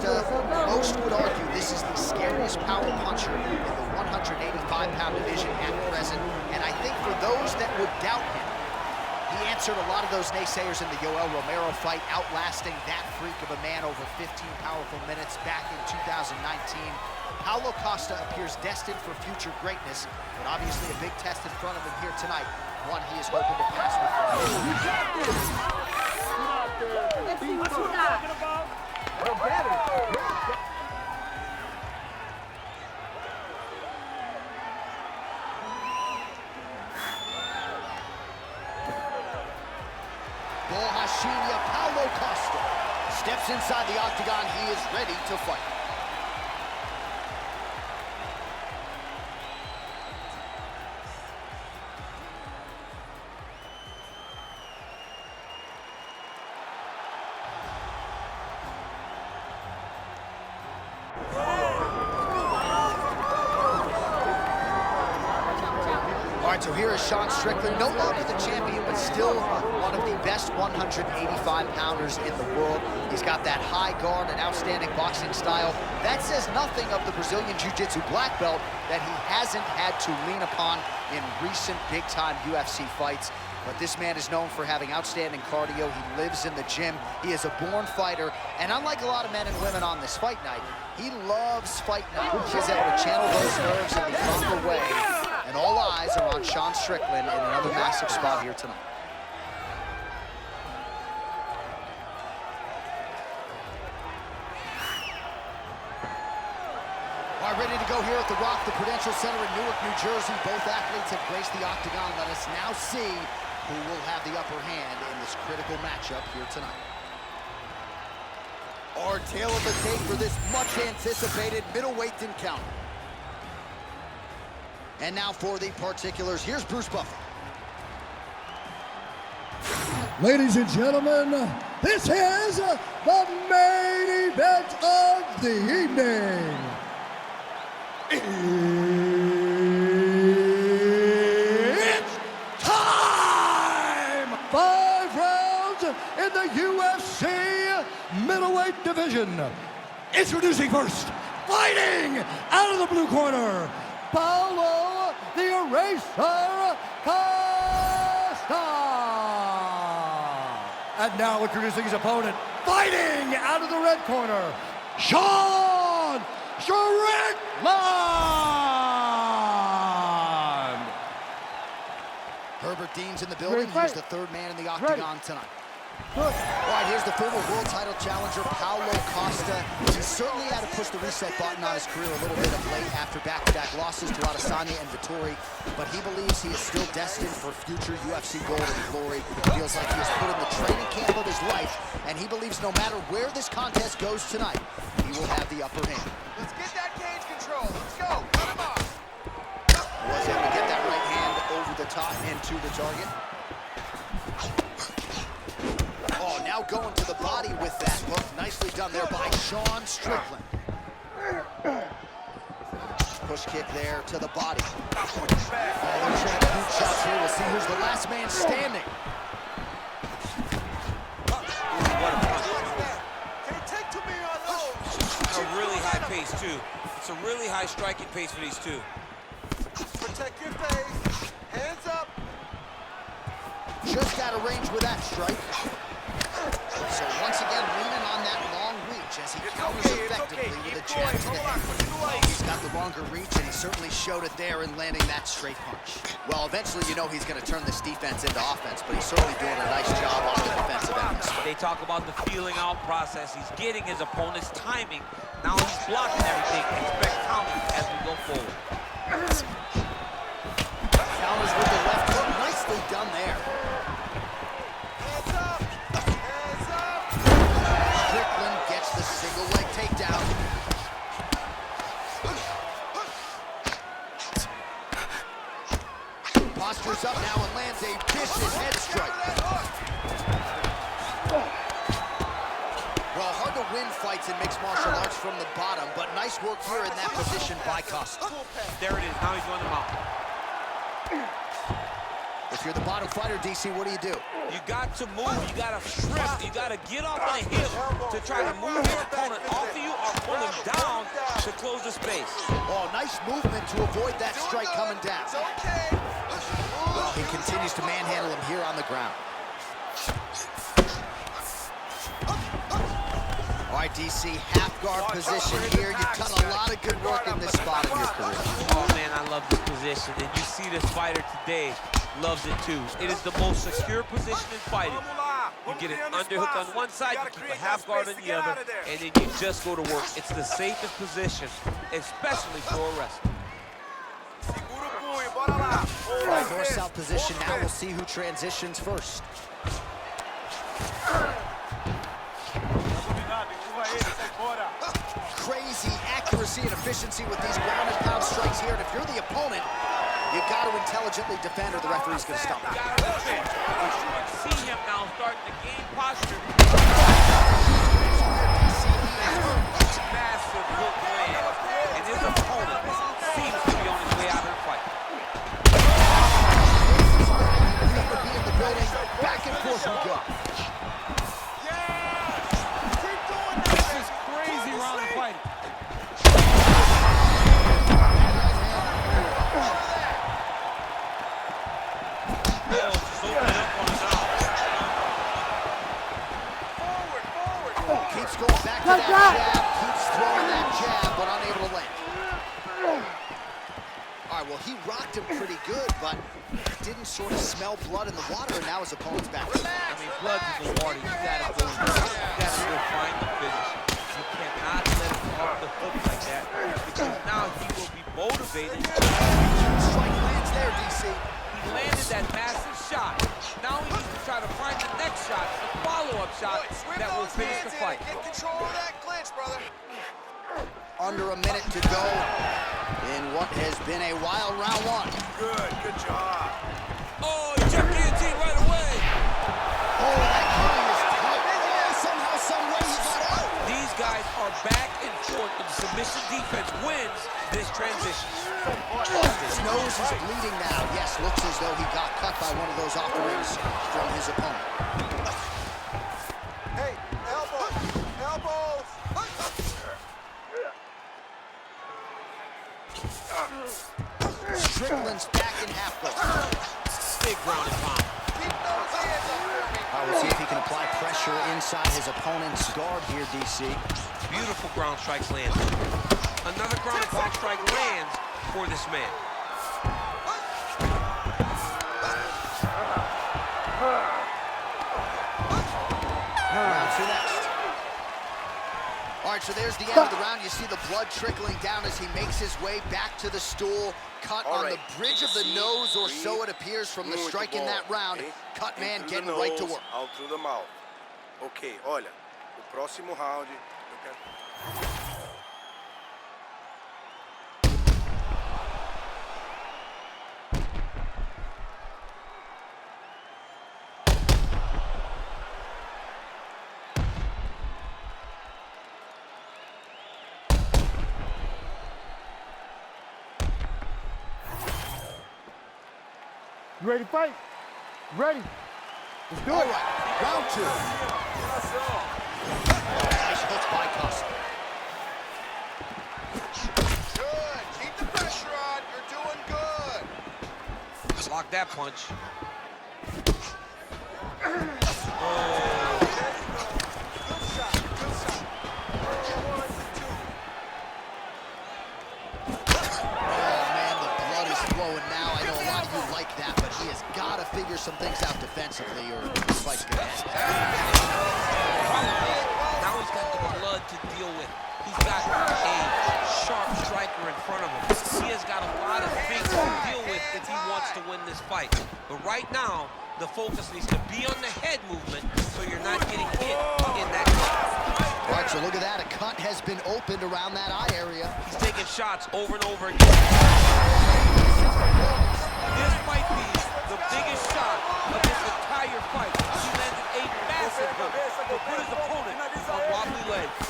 Costa, most would argue this is the scariest power puncher in the 185-pound division at present. And I think for those that would doubt him, he answered a lot of those naysayers in the Yoel Romero fight, outlasting that freak of a man over 15 powerful minutes back in 2019. Paulo Costa appears destined for future greatness, but obviously a big test in front of him here tonight, one he is hoping to pass with. Paulo Costa steps inside the octagon. He is ready to fight. All right, so here is Sean Strickland, no longer the champion, but still one of the best 185-pounders in the world. He's got that high guard and outstanding boxing style. That says nothing of the Brazilian Jiu-Jitsu black belt that he hasn't had to lean upon in recent big-time UFC fights. But this man is known for having outstanding cardio. He lives in the gym. He is a born fighter. And unlike a lot of men and women on this fight night, he loves fight night. He's able to channel those nerves in the proper way. And all eyes are on Sean Strickland in another massive spot here tonight. All right, ready to go here at the Rock, the Prudential Center in Newark, New Jersey. Both athletes have graced the octagon. Let us now see who will have the upper hand in this critical matchup here tonight. Our tail of the tape for this much-anticipated middleweight encounter. And now for the particulars, here's Bruce Buffer. Ladies and gentlemen, this is the main event of the evening. It's time! 5 rounds in the UFC middleweight division. Introducing first, fighting out of the blue corner, Paulo the Eraser Costa. And now introducing his opponent, fighting out of the red corner, Sean Strickland. Herbert Dean's in the building. He's the third man in the octagon tonight. All right, here's the former world title challenger, Paulo Costa. He's certainly had to push the reset button on his career a little bit of late after back-to-back losses to Adesanya and Vettori, but he believes he is still destined for future UFC gold and glory. Feels like he has put in the training camp of his life, and he believes no matter where this contest goes tonight, he will have the upper hand. Let's get that cage control. Let's go. Cut him off. Was able to get that right hand over the top into the target. Oh, now going to the body with that hook. Nicely done there by Sean Strickland. Push kick there to the body. Oh, they're trading boot shots here. We'll see who's the last man standing. It's a really high pace, too. It's a really high striking pace for these two. Protect your face. Hands up. Just out of range with that strike. So once again, leaning on that long reach as he counters effectively with a jab to the head. He's got the longer reach, and he certainly showed it there in landing that straight punch. Well, eventually, you know he's going to turn this defense into offense, but he's certainly doing a nice job on the defensive end. They talk about the feeling out process. He's getting his opponent's timing. Now he's blocking everything. Expect counters as we go forward. Counters with the left hook. Nicely done there. Hands up. Hands up. Strickland gets the single leg takedown. Postures up now and lands a vicious head strike. Well, hard to win fights in mixed martial arts from the bottom, but nice work here in that position by Costa. There it is. Now he's going to mount. If you're the bottom fighter, DC, what do? You got to move, you got to strip, you got to get off on a hip to try to move your opponent off of you or pull him down to close the space. Oh, nice movement to avoid that strike coming down. It's okay. Well, he continues to manhandle him here on the ground. All right, DC, half guard position here. You've done a lot of good work in this spot in your career. Oh, man, I love this position. And you see this fighter today loves it, too. It is the most secure position in fighting. You get an underhook on one side, you keep a half guard on the other, and then you just go to work. It's the safest position, especially for a wrestler. All right, north-south position. Now we'll see who transitions first. Crazy accuracy and efficiency with these ground and pound strikes here. And if you're the opponent, you've got to intelligently defend or the referee's going to stop it. See him now starting to gain posture. Massive hook land. And his opponent seems to be on his way out of the fight. Never be in the building. Back and forth we go. Keeps going back to that jab, keeps throwing that jab, but unable to land. All right, well, he rocked him pretty good, but didn't sort of smell blood in the water, and now his opponent's back. I mean, blood's in the water. You gotta go find the finish. You cannot let him off the hook like that, because now he will be motivated. Strike lands there, DC. He landed that massive shot. Now he needs to try to find the next shot, the follow-up shot that will finish the fight. Get control of that clinch, brother. Under a minute to go in what has been a wild round one. Good job. Oh, he jumped guillotine right away. Oh, that killing is tight. Oh, somehow, some way he got out. These guys are back and forth, and the submission defense wins this transition. His nose is bleeding now. Yes, looks as though he got cut by one of those offerings from his opponent. Hey, elbows. Elbows. Strickland's back in half guard. Big ground and pound. Keep those hands up for me. All right, we'll see if he can apply pressure inside his opponent's guard here, DC. Beautiful ground strikes land. Another ground and pound strike lands for this man. Round two next. All right, so there's the end of the round. You see the blood trickling down as he makes his way back to the stool. Cut on the bridge of the nose, or so it appears from the strike in that round. Cut man getting right to work. Out through the mouth. Ok, olha, o próximo round. Eu quero... You ready to fight? Ready. Let's do it. All right, round two. Nice hook by Costa. Good. Keep the pressure on. You're doing good. Block that punch. Figure some things out defensively, or this fight's gonna end. Now he's got the blood to deal with. He's got a sharp striker in front of him. He has got a lot of things to deal with if he wants to win this fight. But right now, the focus needs to be on the head movement, so you're not getting hit in that cut. All right, so look at that. A cut has been opened around that eye area. He's taking shots over and over again. This might be the biggest shot of this entire fight. He landed a massive hook to put his opponent on wobbly legs.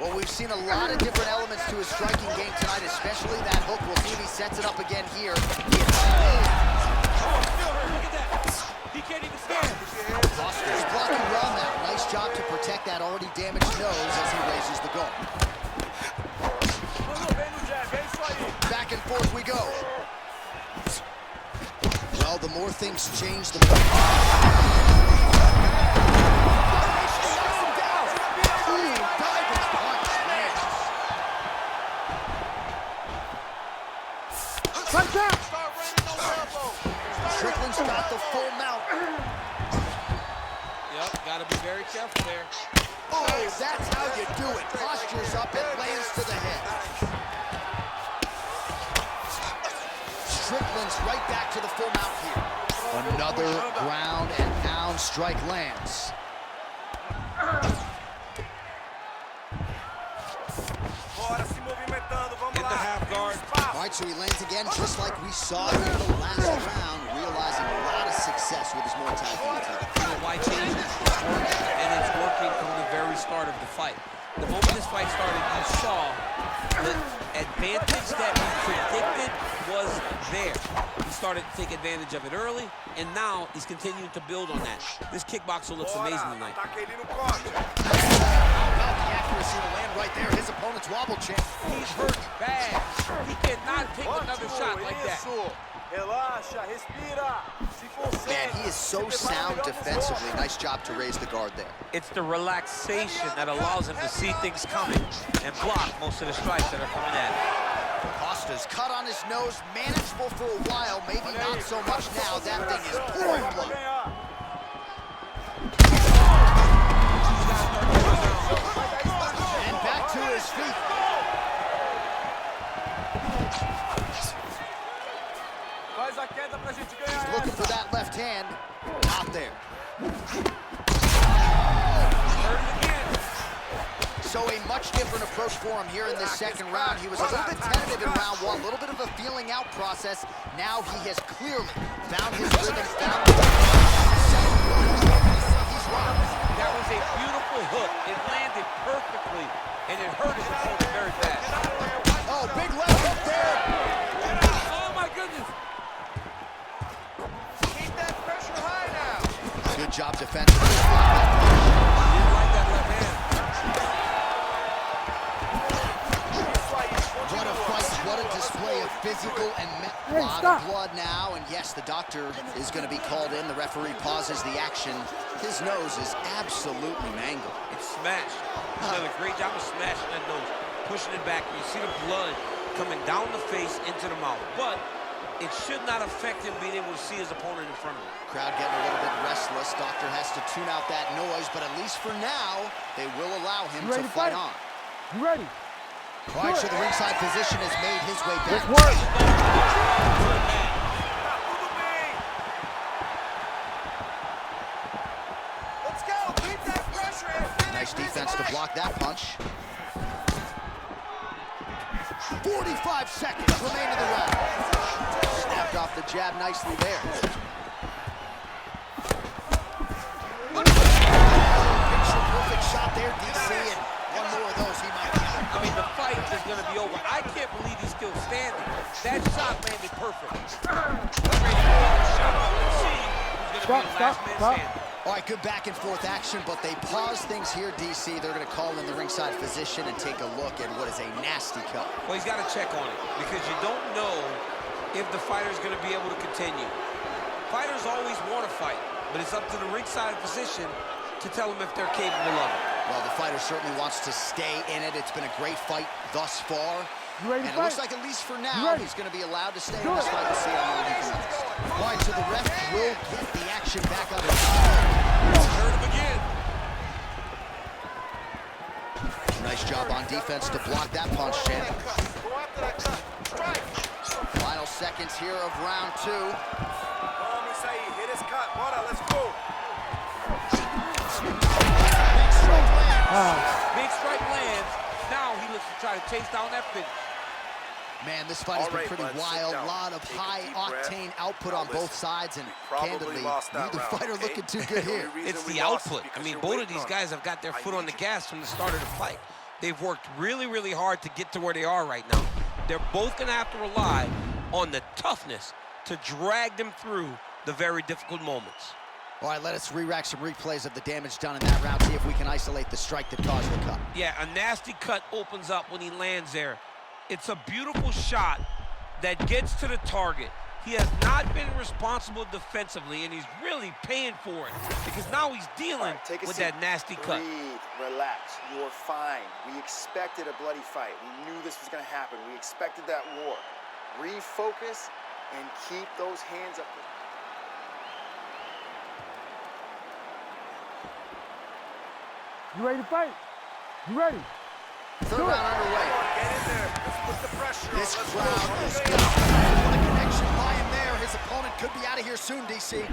Well, we've seen a lot of different elements to his striking game tonight, especially that hook. We'll see if he sets it up again here. Still hurt. Look at that. He can't even stand. Costa's blocking well now. Nice job to protect that already damaged nose as he raises the guard. Back and forth we go. Well, the more things change, the more... Strickland's got the full mount. Yep, gotta be very careful there. Oh, that's how you do it. Postures up and lands to the head. Strickland's right back to the full mount here. Another ground and pound strike lands. In the half guard. All right, so he lands again, just like we saw in the last round, realizing a lot of success with his Muay Thai fighting. You know why change it? It's working, and it's working from the very start of the fight. The moment this fight started, you saw the advantage that we predicted was there. He started to take advantage of it early, and now he's continuing to build on that. This kickboxer looks amazing tonight. Accuracy to land right there. His opponent's wobble champ. He's hurt bad. He cannot take another shot like that. Man, he is so sound defensively. Nice job to raise the guard there. It's the relaxation that allows him to see things coming and block most of the strikes that are coming at him. Costa's cut on his nose, manageable for a while, maybe not so much now. That thing is pouring blood. And back to his feet. He's looking for that left hand. Not there. So a much different approach for him here in this second round. He was a little bit tentative in round one, a little bit of a feeling out process. Now he has clearly found his rhythm, found his He's right. That was a beautiful hook. It landed perfectly, and it hurt his opponent very fast. Oh, big left hook there. Oh, my goodness. Keep that pressure high now. Good job defensively. Didn't like that left hand. What a fight, what a display of physical and a lot of blood now. And yes, the doctor is going to be called in. The referee pauses the action. His nose is absolutely mangled. It's smashed. He's done a great job of smashing that nose, pushing it back. You see the blood coming down the face into the mouth. But it should not affect him being able to see his opponent in front of him. Crowd getting a little bit restless. Doctor has to tune out that noise, but at least for now, they will allow him to fight on. You ready? All right, so the ringside position has made his way back. Let's work. Let's go. Keep that pressure and finish. Nice defense to block that punch. 45 seconds remain in the round. Snapped off the jab nicely there. Picture perfect shot there, DC, and one more of those he might be out. I mean, the fight is going to be over. I can't believe he's still standing. That shot landed perfect. Let's see who's going to be the last man standing. All right, good back and forth action, but they pause things here, DC. They're going to call in the ringside physician and take a look at what is a nasty cut. Well, he's got to check on it because you don't know if the fighter's going to be able to continue. Fighters always want to fight, but it's up to the ringside physician to tell them if they're capable of it. Well, the fighter certainly wants to stay in it. It's been a great fight thus far. And it looks like, at least for now, he's going to be allowed to stay in this fight. We'll see how long he can last. All right, so the ref will get the action back on his side. Hurt him again. Nice job on defense to block that punch, champ. Go after that cut. Strike. Final seconds here of round two. Hit his cut. Let's go. Big strike lands. Big strike lands. Now he looks to try to chase down that finish. Man, this fight has been pretty wild. A lot of high-octane output on both sides, and candidly, neither fighter looking too good here. It's the output. I mean, both of these guys have got their foot on the gas from the start of the fight. They've worked really, really hard to get to where they are right now. They're both going to have to rely on the toughness to drag them through the very difficult moments. All right, let us re-rack some replays of the damage done in that round, see if we can isolate the strike that caused the cut. Yeah, a nasty cut opens up when he lands there. It's a beautiful shot that gets to the target. He has not been responsible defensively, and he's really paying for it because now he's dealing with that nasty cut. Breathe, relax, you're fine. We expected a bloody fight. We knew this was going to happen. We expected that war. Refocus and keep those hands up. You ready to fight? You ready? Third round underway. Get in there. Let's put the pressure on. This Let's crowd go. is got what a connection by him there. His opponent could be out of here soon, DC. Like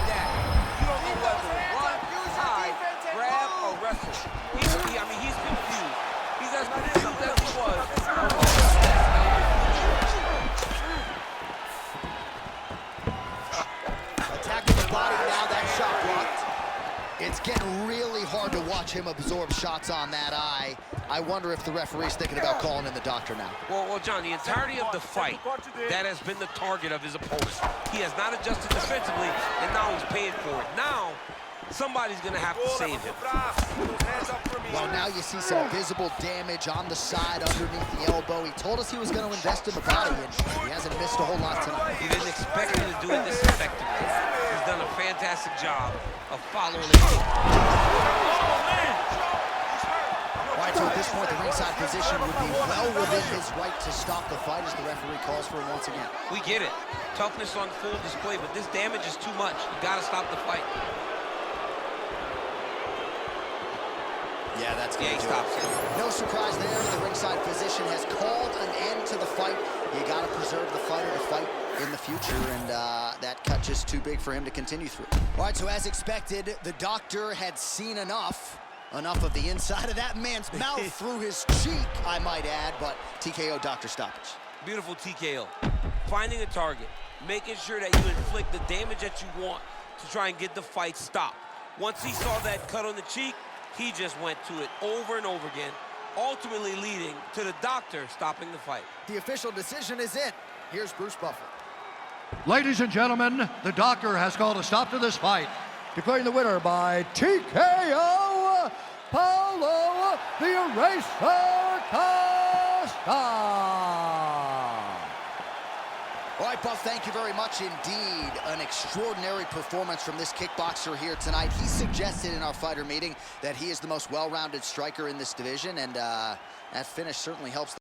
that. You don't know whether to run, hide, grab, or wrestle. He's confused. He's as confused as he was. Attacking the body now, that shot blocked. It's getting really hard to watch him absorb shots on that eye. I wonder if the referee's thinking about calling in the doctor now. Well, John, the entirety of the fight, that has been the target of his opponent. He has not adjusted defensively, and now he's paying for it. Now, somebody's going to have to save him. Well, now you see some visible damage on the side underneath the elbow. He told us he was going to invest in the body, and he hasn't missed a whole lot tonight. He didn't expect him to do it this effectively. He's done a fantastic job of following it. All right, so at this point, the ringside position would be well within his right to stop the fight as the referee calls for him once again. We get it. Toughness on full display, but this damage is too much. You got to stop the fight. Yeah, that's good. Yeah, he stops it. No surprise there. The ringside physician has called an end to the fight. You got to preserve the fighter to fight in the future, and that cut just too big for him to continue through. All right, so as expected, the doctor had seen enough of the inside of that man's mouth through his cheek, I might add, but TKO doctor stoppage. Beautiful TKO. Finding a target, making sure that you inflict the damage that you want to try and get the fight stopped. Once he saw that cut on the cheek, he just went to it over and over again, ultimately leading to the doctor stopping the fight. The official decision is in. Here's Bruce Buffer. Ladies and gentlemen, the doctor has called a stop to this fight, declaring the winner by TKO, Paulo the Eraser Costa. All right, Buff, thank you very much indeed. An extraordinary performance from this kickboxer here tonight. He suggested in our fighter meeting that he is the most well-rounded striker in this division, and that finish certainly helps.